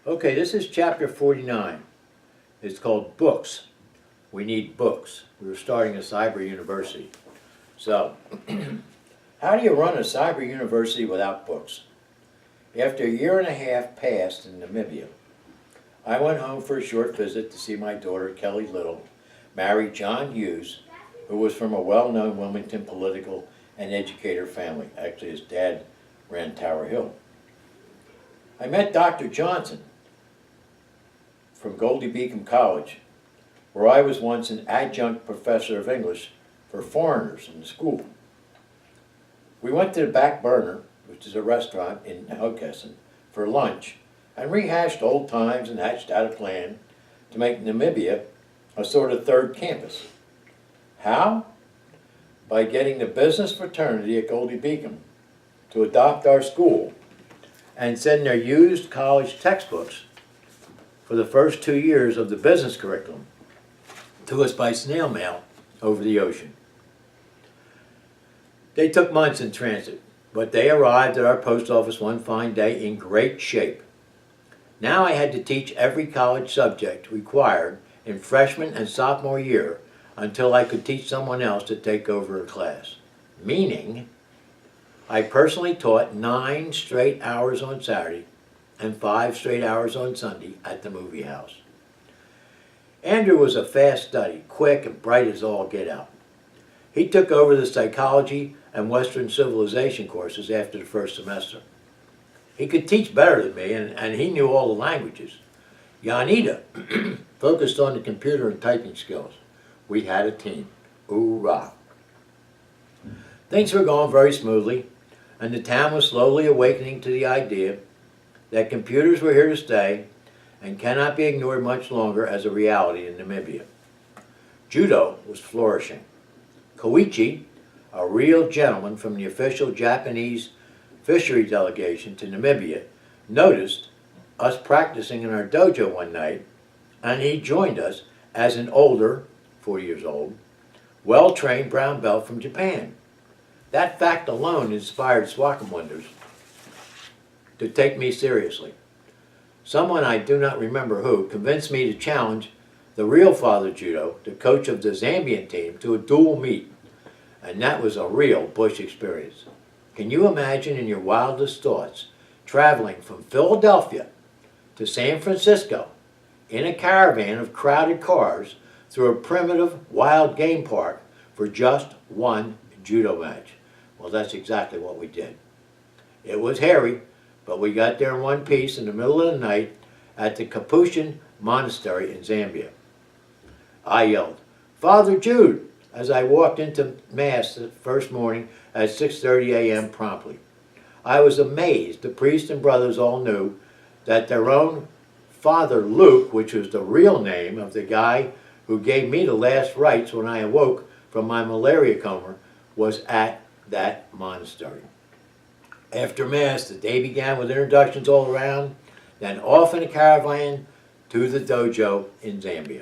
Okay, this is chapter 49. It's called Books. We need books. We're starting a cyber university. So, how do you run a cyber university without books? After a year and a half passed in Namibia, I went home for a short visit to see my daughter, Kelly Little, marry John Hughes, who was from a well-known Wilmington political and educator family. Actually, his dad ran Tower Hill. I met Dr. Johnson from Goldie Beacom College, where I was once an adjunct professor of English for foreigners in the school. We went to the Back Burner, which is a restaurant in Hockessin, for lunch, and rehashed old times and hatched out a plan to make Namibia a sort of third campus. How? By getting the business fraternity at Goldie Beacom to adopt our school and send their used college textbooks for the first 2 years of the business curriculum to us by snail mail over the ocean. They took months in transit, but they arrived at our post office one fine day in great shape. Now I had to teach every college subject required in freshman and sophomore year until I could teach someone else to take over a class. Meaning, I personally taught 9 straight hours on Saturday and 5 straight hours on Sunday at the movie house. Andrew was a fast study, quick and bright as all get out. He took over the psychology and Western civilization courses after the first semester. He could teach better than me, and he knew all the languages. Yanita focused on the computer and typing skills. We had a team. Hoorah! Things were going very smoothly, and the town was slowly awakening to the idea that computers were here to stay and cannot be ignored much longer as a reality in Namibia. Judo was flourishing. Koichi, a real gentleman from the official Japanese fishery delegation to Namibia, noticed us practicing in our dojo one night, and he joined us as an older, 40 years old, well-trained brown belt from Japan. That fact alone inspired Swakamwonders to take me seriously. Someone, I do not remember who, convinced me to challenge the real Father Judo, the coach of the Zambian team, to a dual meet, and that was a real bush experience. Can you imagine in your wildest thoughts traveling from Philadelphia to San Francisco in a caravan of crowded cars through a primitive wild game park for just one judo match? Well, that's exactly what we did. It was hairy, but we got there in one piece in the middle of the night at the Capuchin Monastery in Zambia. I yelled, "Father Jude," as I walked into Mass the first morning at 6:30 a.m. promptly. I was amazed the priest and brothers all knew that their own Father Luke, which was the real name of the guy who gave me the last rites when I awoke from my malaria coma, was at that monastery. After Mass, the day began with introductions all around, then off in a caravan to the dojo in Zambia.